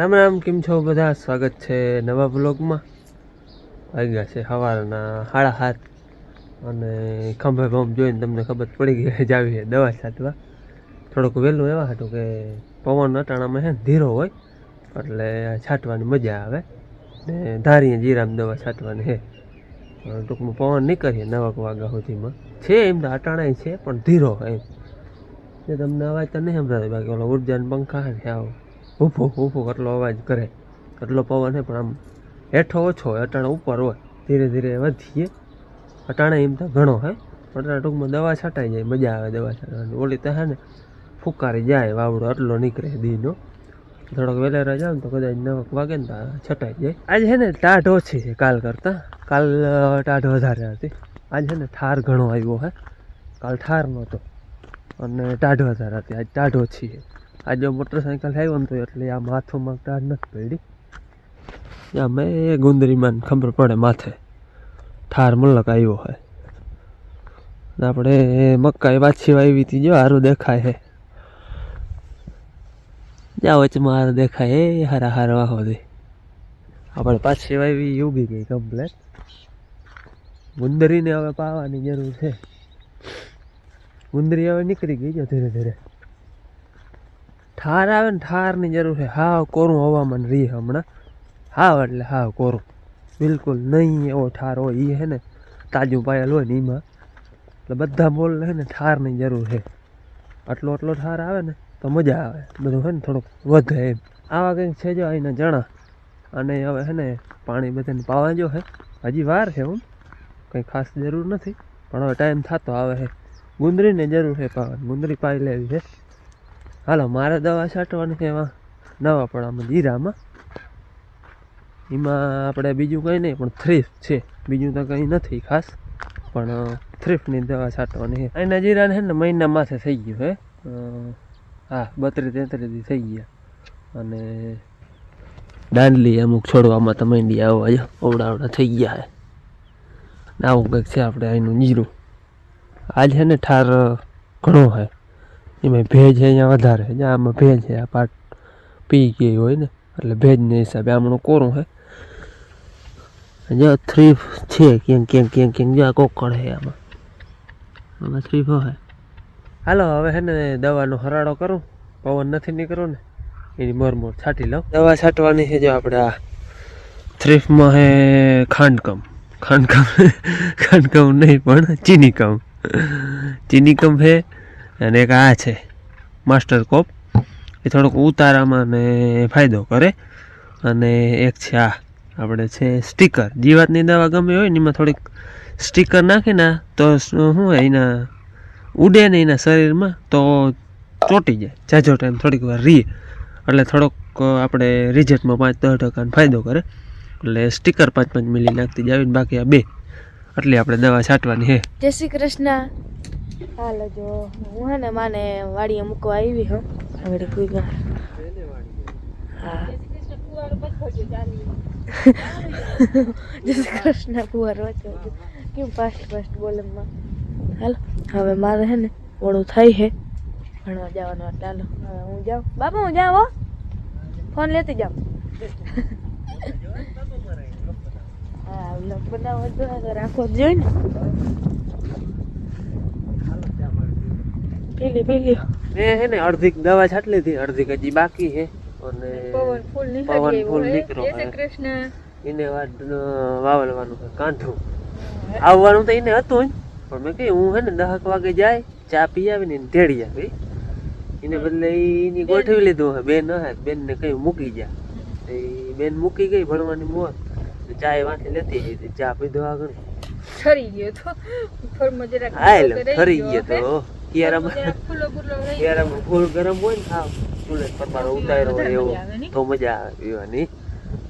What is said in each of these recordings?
રામ રામ, કેમ છો બધા? સ્વાગત છે નવા બ્લોગમાં. વાગ્યા છે સવારના 7:30 અને ખંભે બમ જોઈને તમને ખબર પડી ગઈ જ આવી દવા છાંટવા. થોડુંક વહેલું એવા હતું કે પવન અટાણામાં છે ને ધીરો હોય એટલે છાંટવાની મજા આવે ને ધારીએ જીરામ દવા છાંટવાની છે. ટૂંકમાં પવન નીકળીએ 9 વાગ્યા સુધીમાં છે, એમ તો અટાણાય છે પણ ધીરો હોય એમ. એ તમને અવાજ તો નહીં સંભળાતો, બાકી ઓલો ઉર્જાના પંખા છે આવો ઊભો કેટલો અવાજ કરે, કેટલો પવન છે. પણ આમ હેઠો ઓછો હોય, અટાણે ઉપર હોય, ધીરે ધીરે વધીએ. અટાણે એમ તો ઘણો હોય પણ ટૂંકમાં દવા છાંટાઈ જાય, મજા આવે દવા છાંટવાની. ઓલી તો છે ને ફૂકારી જાય વાવડો એટલો નીકળે દીનો. થોડોક વહેલા જાવ ને તો કદાચ 9 વાગે ને છટાઈ જાય. આજે છે ને ટાઢ ઓછી છે કાલ કરતાં. કાલ ટાઢ વધારે હતી. આજે છે ને ઠાર ઘણો આવ્યો હે, કાલ ઠાર નહોતો અને ટાઢ વધારે હતી. આજ ટાઢ ઓછી છે. આજે મોટરસાઇકલ આવ્યો ને તો એટલે આ માથોમાં ટાઢ નથી પડી. અમે ગુંદરીમાં ખબર પડે માથે ઠાર મલક આવ્યો હોય. આપણે મકાઈ પાછી વાવી હતી, જો સારું દેખાય છે. જ્યાં વચમાં હાર દેખાય એ હારા વાહો દે. આપણે પાછી વાવી ઉગી ગઈ કમ્પ્લેટ. ગુંદરીને હવે પાવાની જરૂર છે. ગુંદરી હવે નીકળી ગઈ છે ધીરે ધીરે. ઠાર આવે ને ઠારની જરૂર છે. હાવ કોરું હવામાન રહી હમણાં, હાવ એટલે હાવ કોરું, બિલકુલ નહીં એવો ઠાર હોય એ છે ને તાજું પાયેલ હોય ને એમાં. એટલે બધા બોલ છે ને ઠારની જરૂર છે. આટલો ઠાર આવે ને તો મજા આવે, બધું છે ને થોડુંક વધે એમ. આવા કંઈક છે જો અહીંના જણા. અને હવે છે ને પાણી બધાને પાવા જો છે, હજી વાર છે. હું કંઈ ખાસ જરૂર નથી પણ હવે ટાઈમ થતો આવે છે. ગુંદરીને જરૂર છે પાવાની, ગુંદરી પાઈ લેવી છે. હાલો, મારે દવા છાંટવાની છે એમાં નવાપડામાં જીરામાં. એમાં આપણે બીજું કંઈ નહીં પણ થ્રીફ છે, બીજું તો કંઈ નથી ખાસ. પણ થ્રીફની દવા છાંટવાની છે. અહીંના જીરાને છે ને મહિના માથે થઈ ગયું છે. હા, 32-33 થઈ ગયા. અને દાંડલી અમુક છોડવામાં તો માંડી આવવા અવડા થઈ ગયા છે. આવું કંઈક છે આપણે અહીંનું જીરું. આજ છે ને ઠાર ઘણો છે, એમાં ભેજ છે અહીંયા વધારે. જ્યાં આમાં ભેજ છે, આ પાટ પી ગઈ હોય ને એટલે ભેજને હિસાબે આમનું કોરું છે. જો થ્રીફ છે ક્યાંક જો આ કોકડ છે આમાં થ્રીફ હોય. હાલો, હવે છે ને દવાનો હરાડો કરું. પવન નથી નીકળો ને એની મોર છાંટી લઉં. દવા છાંટવાની છે જો આપણે આ થ્રીફમાં છે ખાંડકમ નહીં પણ ચીનીકમ છે. અને એક આ છે માસ્ટર કોપ, એ થોડોક ઉતારામાં ને ફાયદો કરે. અને એક છે આ આપણે છે સ્ટીકર. જીવાતની દવા ગમે હોય ને એમાં થોડીક સ્ટીકર નાખીને તો શું હોય, એના ઉડે ને એના શરીરમાં તો ચોંટી જાય જાજો ટાઈમ, થોડીક વાર રીએ એટલે થોડોક આપણે રિઝલ્ટમાં 5-10% ફાયદો કરે. એટલે સ્ટીકર 5-5 મિલી નાખતી જ આવીને, બાકી આ 2 એટલે આપણે દવા છાંટવાની છે. જય શ્રી કૃષ્ણ. હાલો, જો હું હે ને માને વાડીએ મૂકવા આવી હું હવે કોઈ હા જય શ્રી કૃષ્ણ ફુવારો કેમ ફાસ્ટ બોલમાં. હાલો, હવે મારે હે ને ઓળું થાય છે, ભણવા જવાનું. ચાલો હવે હું જાઉં. બાપુ હું જાઉં હો, ફોન લેતી જાઉં. હા, વ્લોગ બનાવો તો રાખવો જ જોઈએ ને. પેલી મેં છે ને અડધી દવા છાંટી લીધી, અડધી હજી બાકી છે. અને પવન ફૂલ નીકળો એને વાવલવાનું છે. કાંઠું આવવાનું તો એને હતું જ, પણ મેં કહ્યું હું છે ને 10 વાગે જાય ચા પી આવીને એને તેડી આવી. એને બદલે એની ગોઠવી લીધું હે. બેન ને કઈ મૂકી ગયા, બેન મૂકી ગઈ ભણવાની મોર. ચા વાંચી લેતી હતી, ચા પીધો આગળ ઠરી ગયો તો ઠરી ગયો તો કિયારામાં ફૂલ ગરમ હોય ને ખાવ ચૂલે પર મારો ઉતાર્યો હોય એવું તો મજા આવે પીવાની.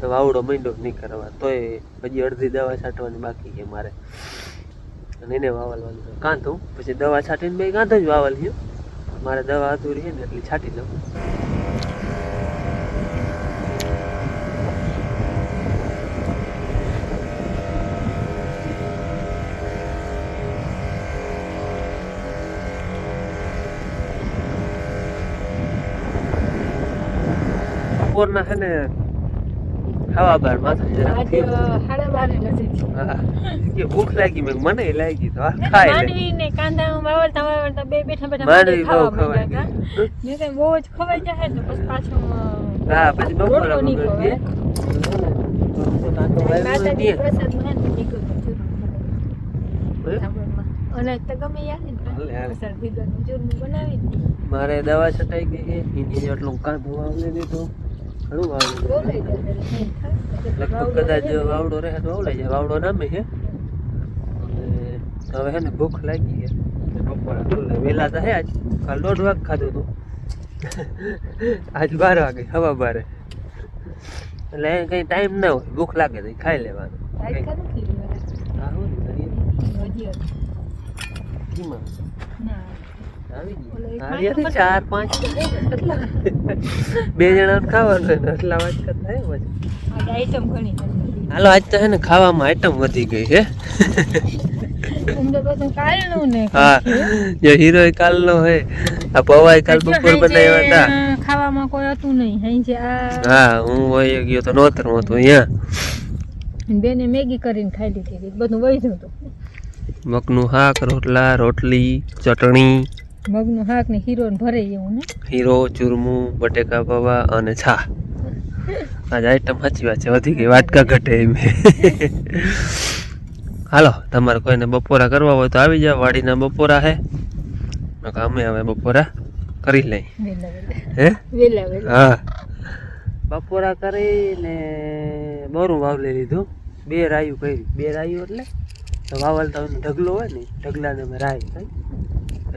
તો વાવડો માંડો નહીં કરવા, તોય હજી અડધી દવા છાંટવાની બાકી છે મારે. અને એને વાવલવાનું છે કાંધું. પછી દવા છાંટીને બે કાંધો જ વાવલ છે. મારે દવા અધૂરી છે ને એટલે છાંટી લઉં. બપોરના છે ને હવા બાર માથું જરા આજ થયું. 12:30 નથી હા કે ભૂખ લાગી મને લાગી તો આ ખાઈ લે. માંડવી ને કાંદા વાવરતા બે બેઠા બેઠા માંડવી બહુ ખાવા ખવાય માંડ્યા હતા. મેં કઈ બહુ જ ખવાઈ જાય ને પછી પાછું હા પછી બપોરા રોટલો નહીં વગર ખવાય. માતાજી દે. પ્રસાદમાં હે ને નીકળ્યું જરૂર હે? સાંભળમાં. અને તો ગમે યાર ને હાલે, હાલે. પ્રસાદ ભીગરનું ચૂરમું બનાવી દે. મારે દવા છટાઈ ગઈ છે એની જેટલું કાંધું વાવલી દીધું ઘણું વાવલી બહુ દીધું. લઈ જાય એટલે નહીં થાય. લગભગ કદાચ વાવડો રહે તો વાવલાઈ જાય. વાવડો નામે છે અને હવે છે ને ભૂખ લાગી છે બપોરા વેલા તો હે આજ કાલ 1:30 વાગે ખાધું હતું આજ 12 વાગે હવા 12 એટલે કઈ ટાઈમ ના હોય ભૂખ લાગે તો ખાઈ લેવાનું. આજ ખરું ખીરું વાળા. હા હોય ને ઘડીએ. હજી હતું. કીમાં? ના. આવી ગઈ. ઓલો એક આવી હતી માણસ 4-5 બે જણા ખાવાનું હોય ને એટલા વાત કરતા હે પછી. આજ આઈટમ ઘણી હતી. હાલો આજ તો હે ને ખાવામાં આઈટમ વધી ગઈ છે. તમને બધું કાલનું ને હા જે હીરો કાલનો હે આ પવાઈ કાલ બપોર બનાવ્યા હતા. ખાવામાં કોઈ હતું નહીં અહીં છે આ હા હું વહી ગયો તો નોતર હતો અહીંયા. બેને મેગી કરીને ખાઈ લીધી હતી. બધું વધ્યું હતું. મગનું શાક રોટલા રોટલી ચટણી મગનું શાક ને હીરો ને ભરે એવું ને હીરો ચૂરમું બટેકા પૌવા અને છા. આજ આઈટમ સાચી વાત છે વધી ગઈ વાટકા ઘટે એમ. હાલો તમારે કોઈને બપોરા કરવા હોય તો આવી જાવ વાડીના બપોરા હે અમે હવે બપોરા કરી લઈ વેલા હે વેલા વેલા હા બપોરા કરીને બોરું વાવલી લીધું 2 રાયું કરી 2 રાયું એટલે તો વાવલતા ઢગલો હોય ને ઢગલાને અમે રાય થાય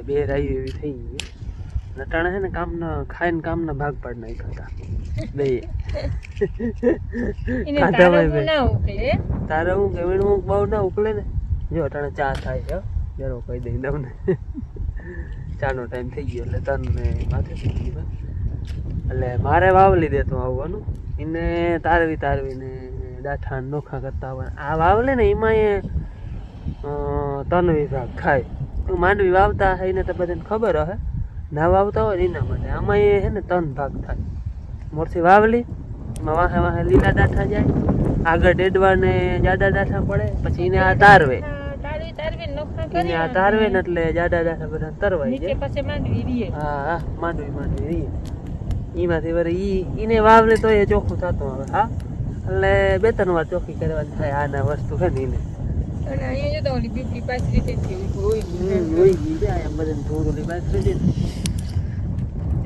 2 રાયું એવી થઈ ગઈ નટાણા છે ને કામના ખાઈને કામના ભાગ પાડ નાખ્યા હતા બે એને ખાધા તારે ભાઈ ના ઉકલે તારે હું કે હું બહુ ના ઉકલે ને જો અટાણે ચા થાય છે જરો કહી દઈ તમને ચાનો ટાઈમ થઈ ગયો એટલે તને માથે થઈ ગયું એટલે મારે વાવલી દેતો આવવાનું એને તારવી ને ડાઠા નોખા કરતા આવવાના આ વાવલે ને એમાં એ 3 વિભાગ ખાય તું માંડવી વાવતા હોય ને તો બધાને ખબર હશે ના વાવતા હોય ને એના માટે આમાં એ છે ને 3 ભાગ થાય મોરથી વાવલી એમાં વાહે વાહે લીલા ડાઠા જાય આગળ ડેડવા ને જાડા ડાઠા પડે પછી એને આ તારવે તારવી નોખા એને કરી આ તારવે ને એટલે જાડા ડાઠા બધા તરવાઈ નીચે જાય પાસે માંડવી રીએ હા માંડવી રીએ એમાંથી વળી ઈને વાવલે તો એ ચોખ્ખું થતું હવે હા એટલે 2-3 વાર ચોખ્ખી કરવાની થાય આના વસ્તુ છે ને એને અને અહીંયા જો તો ઓલી બીબી પાછી રીતે થઈ હોય હોય ગઈ જાય એમ બધાને થોડું ઓલી બાદ થઈ જાય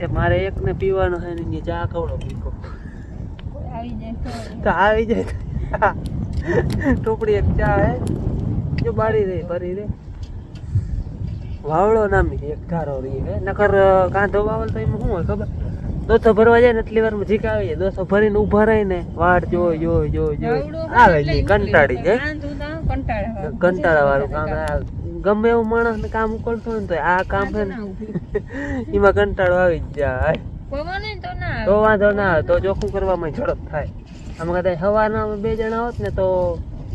એ મારે એકને પીવાનો છે ને એની ચા ખવડો પીકો આવી જાય તો આવી જાય ટોપડી એક ચા હે જો બાળી રે ભરી રે વાવડો નામી એક ધારો રહી હે નકર કાંધો વાવલ તો એમાં શું હોય ખબર દોસો ભરવા જાય ને એટલી વારમાં જીક આવી જાય દોસો ભરીને ઊભા રહી ને વાટ જોઈ આવે જ નહીં કંટાળી જાય કંટાળા વાળું કામ આ ગમે એવું માણસ ને કામ ઉકળતું હોય ને તો આ કામ છે ને એમાં કંટાળો આવી જ જાય તો વાંધો ના આવે તો ચોખ્ખું કરવામાં ઝડપ થાય આમાં કદાચ સવારના 2 જણા હોત ને તો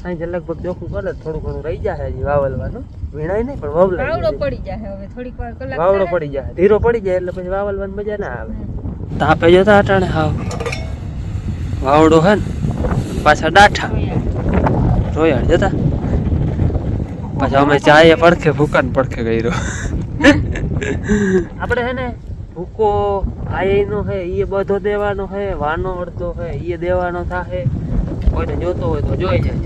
અહીં લગભગ ચોખ્ખું કરે થોડું ઘણું રહી જાય હજી વાવલવાનું વીણાય નહીં પણ વાવડો પડી જાય હવે થોડીક વાર કલાક વાવડો પડી જાય ધીરો પડી જાય એટલે પછી વાવલવાની મજા ના આવે તાપે જતા અટાણે હાવ વાવડો હે ને પાછા ડાઠા રોયાડ જતા પાછા અમે ચાએ પડખે ભૂકાન પડખે ગયો આપણે હે ને ભૂકો આયનો હે એ બધો દેવાનો હે વાનો અડધો હે એ દેવાનો થાહે કોઈને જોતો હોય તો જોઈ જાય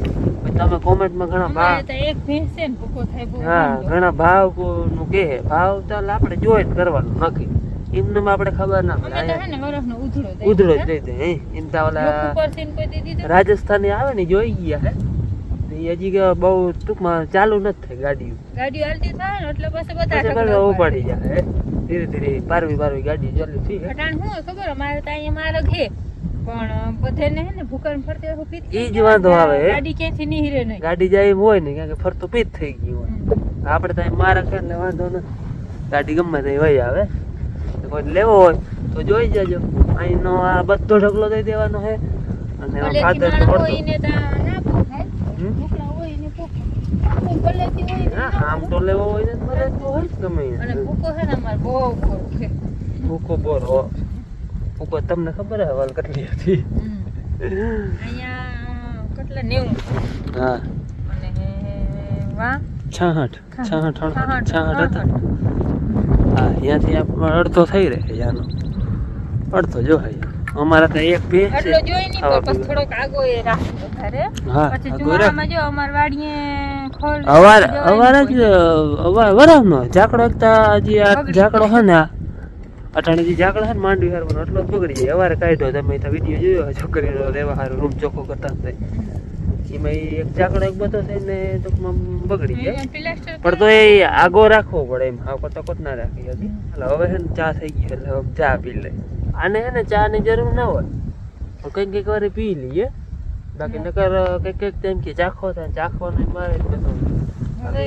તમે કોમેન્ટમાં ઘણા ભાવ એક ભેંસ છે ને ભૂકો થાય બહુ હા ઘણા ભાવ નું કે ભાવ ચાલ આપણે જોઈન કરવાનું નક્કી એમને આપણે ખબર ના પડે ઉધડો જ દઈ દે એમ તો ઓલા રાજસ્થાની આવે ને જોઈ ગયા હે હજી કે બહુ ટૂંકમાં ચાલુ નથી થઈ ગાડીઓ હાલતી થાય ને એટલે પછી બધા ઉપાડી જાય ધીરે ધીરે પારવી ગાડી ચાલુ થઈ અટાણ હું ખબર અમારે તો અહીંયા માર્ગ હે પણ બધાને હે ને ભૂકન ફરતે પીત ઈ જ વાંધો આવે ગાડી ક્યાંથી નીહરે નહીં ગાડી જાય એમ હોય ને કારણ કે ફરતું પીત થઈ ગયું હોય આપણે તો માર્ગ એટલે વાંધો નથી ગાડી ગમે તે વહી આવે કોઈ લેવો હોય તો જોઈ જજો અહીંનો આ બધો ઢગલો દઈ દેવાનો છે અને ખાતર આમ તો લેવો હોય ને તો હોય જ ગમે અને ભૂકો છે ને અમાર બહુ ખોરો છે ભૂકો બોરો ઉપર તમને ખબર હે વાલ કેટલી હતી? અહીંયા કેટલા 90 હા અને વાહ 66 હતા. હા અહીંયાથી આપણે અડધો થઈ રહે યાનો અડધો જો હે અમારા તો એક બે એટલો જોઈ નહીં પણ પછી થોડોક આગો એ રાખો ઘરે. હા પછી જુવાળામાં જો અમાર વાડીએ ખોલ અવાર જ વરાવનો ઝાકડો એકતા હજી આ ઝાકડો છે ને આ અટાણે જે ઝાકડો છે ને માંડવી હારવાનો એટલો જ બગડી જાય. અવારે કાઢ્યો તમે તો વિડીયો જોયો છોકરીનો રહેવા હારું રૂમ ચોખ્ખો કરતા થાય એમાં એક ઝાકડો એક બધો થઈને ટૂંકમાં બગડી જાય પણ તો એ આગો રાખવો પડે એમ હા કોત ના રાખી હતી. એટલે હવે છે ને ચા થઈ ગઈ એટલે હવે ચા પી લઈ. આને છે ને ચા ની જરૂર ના હોય પણ કંઈક વાર પી લઈએ બાકી નકર કંઈક ટાઈમ કે ચાખો થાય ચાખવાનો મારે જ બધું હવે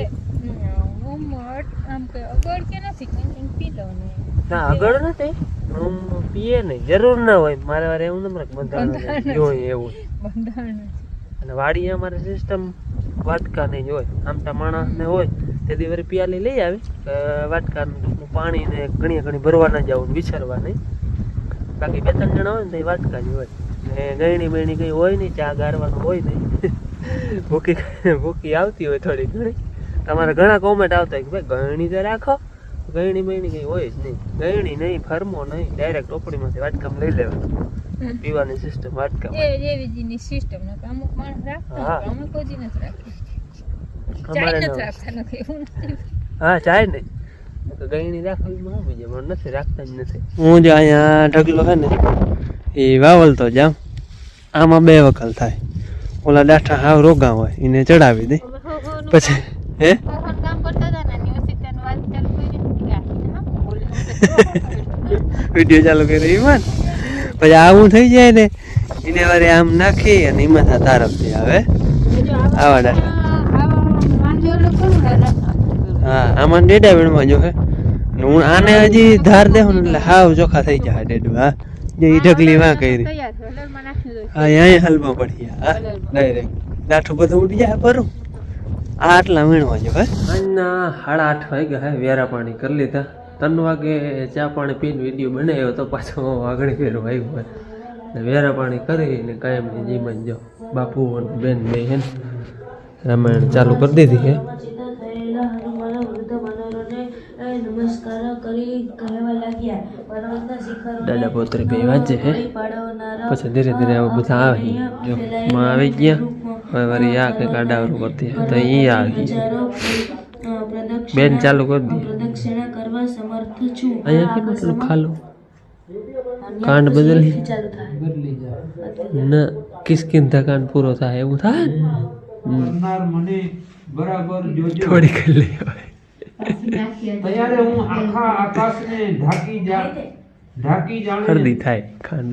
આમ કે અગળ કે નથી કંઈ પી લો ને ના આગળ નથી હું પીએ નહીં જરૂર ના હોય મારે વારે એવું નમરક બંધાણ જોઈએ એવું બંધાણ અને વાડી અમારે સિસ્ટમ વાટકા નહીં જ હોય આમટા માણસને હોય તે દી વળી પિયાલી લઈ આવી વાટકાનું પાણી ને ઘણી ભરવા ના જવું વિચારવા નહીં બાકી 2-3 જણા હોય ને તો વાટકા જ હોય ને ગયણી બહેણી કંઈ હોય નહીં ચા ગારવાનું હોય નહીં ભૂકી આવતી હોય થોડી ઘણી. તમારે ઘણા કોમેન્ટ આવતા હોય કે ભાઈ ગયણી તો રાખો ગયણી બહેણી કંઈ હોય જ નહીં. ગયણી નહીં ફરમો નહીં ડાયરેક્ટ ટોપડીમાંથી વાટકામાં લઈ લેવાનું પીવાની સિસ્ટમ વાટકામાં એવી જીની સિસ્ટમ ને અમુક માણસ રાખતા હા. અમુક કોઈ નથી રાખતા અમારે ચાય ન નથી રાખતા નથી એવું નથી. હા ચાય નહીં ગયણી રાખવામાં આવી જાય પણ નથી રાખતા જ નથી. હું જો અહીંયા ઢગલો છે ને એ વાવલતો જામ આમાં 2 વકલ થાય ઓલા ડાઠા હાવ રોગા હોય એને ચડાવી દે પછી હે કામ કરતા હતા ને ન્યૂઝ વાત ચાલુ કરી વિડીયો ચાલુ કરી એમાં પછી આવું થઈ જાય ને એને વારે આમ નાખી અને એમાં તારફથી આવે આવા ડાઠા હા આમાં ડેડા વીણમાં જો હે હું આને હજી ધાર દેવું ને એટલે હાવ ચોખ્ખા થઈ જાય ડેડું હા જે ઈ ઢગલી વાં કરી હા અહીંયા હલમાં પડી હા ડાયરેક્ટ દાઠું બધું ઉડી જાય પરું આ આટલા વીણવા જો હે આજના 8:30 વાગ્યા હે વેરા પાણી કરી લીધા 3 વાગે ચા પાણી પીને વિડીયો બનાવ્યો તો પાછો આગળ ફેરવા આવ્યો હોય ને વેરા પાણી કરીને કાયમની જીવન જો બાપુ અને બેન બે હે ને રામાયણ ચાલુ કરી દીધી હે દાદા પોતરે બે વાંચે હે પછી ધીરે ધીરે આવું બધા આવે જો માં આવી ગયા હવે વળી આ કંઈક આડાવરું કરતી તો એ આવી બેન ચાલુ કરી દી અહીંયા કેટલું ખાલું કાંડ બદલી ના કિસકિંધા કાંડ પૂરો થાય એવું થાય મને બરાબર જોજો થોડી કરી લઈ ત્યારે હું આખા આકાશને ઢાંકી જાણે હરદી થાય ખાંડ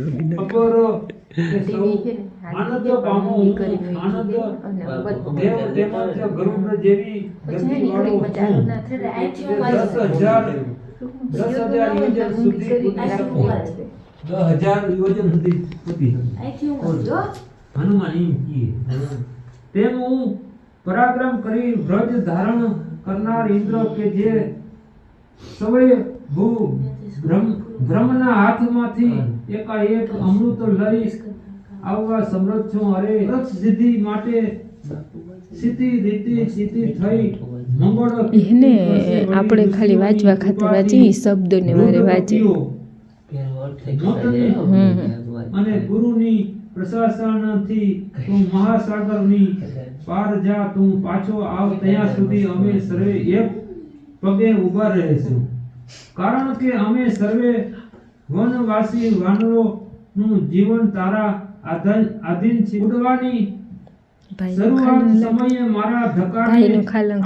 ખબર કે સૌ આનંદ પામો હું આનંદ દેવ તેમજ ગરુડ જેવી ગતિવાળો હું 10,000 યોજન સુધી કૂદી શકું 10,000 યોજન સુધી કૂદી હનુમાન એમ કીએ તેમ હું પરાક્રમ કરી વ્રજ ધારણ કરનાર ઇન્દ્ર કે જે સવય ભૂ બ્રહ્મના હાથમાંથી એકાએક અમૃત લઈ આવવા સમર્થ છું. અરે વ્રત સિદ્ધિ માટે સિદ્ધિ રીતિ થઈ મંગળ એને આપણે ખાલી વાંચવા ખાતર વાંચી શબ્દોને મારે વાંચી અને ગુરુની પ્રશાસનથી તું મહાસાગરની પાર જા તું પાછો આવ ત્યાં સુધી અમે સર્વે એક પગે ઊભા રહીશું કારણ કે અમે સર્વે વનવાસી વાનરો નું જીવન તારા આધીન છે. ઉડવાની શરૂઆત સમયે મારા ધકાને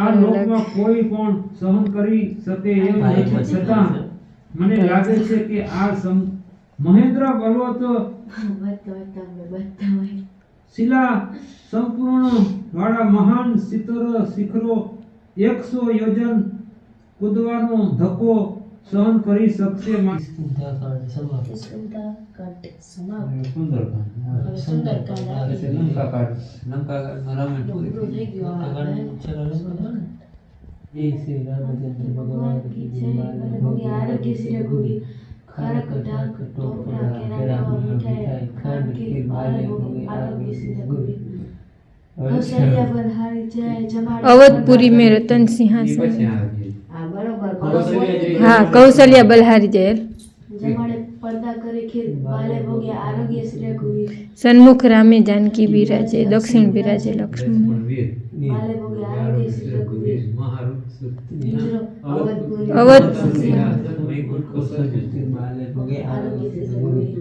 આ લોકમાં કોઈ પણ સહન કરી શકે એમ નથી છતાં મને લાગે છે કે આ મહેન્દ્ર પર્વત શિલા સંપૂર્ણ વાળા મહાન શિખરો 100 યોજન કૂદવાનો ધક્કો સહન કરી શકશે. ખારક ઢાક ટોપરા કેળા મીઠાઈ ખાંડ ખીર બાલે ભોગે આરોગ્ય સિદ્ધ ગુવી કૌશલ્યા બલહારી જય જમાડે અવધપુરી में रतन सिंहासन हाँ कौशल्या बलहारी जय જમાડે પડદા કરે ખીર બાલે ભોગે આરોગ્ય સિદ્ધ ગુવી सन्मुख रामे जानकी बिराजे दक्षिण बिराजे लक्ष्मण બાલે ભોગે આરોગ્ય સિદ્ધ ગુવી મિત્રો અવધપુરી આરોગ્ય સિદ્ધ ગુવી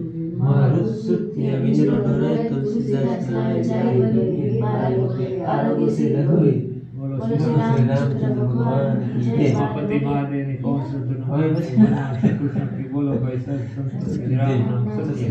આરોગ્ય સિદ્ધ ગુવી બોલો શ્રી રામચંદ્ર ભગવાન જય ગણપતિ મહાદેવની પવન સુધનો બોલો ભાઈ સત સંત રામ નામ સત્ય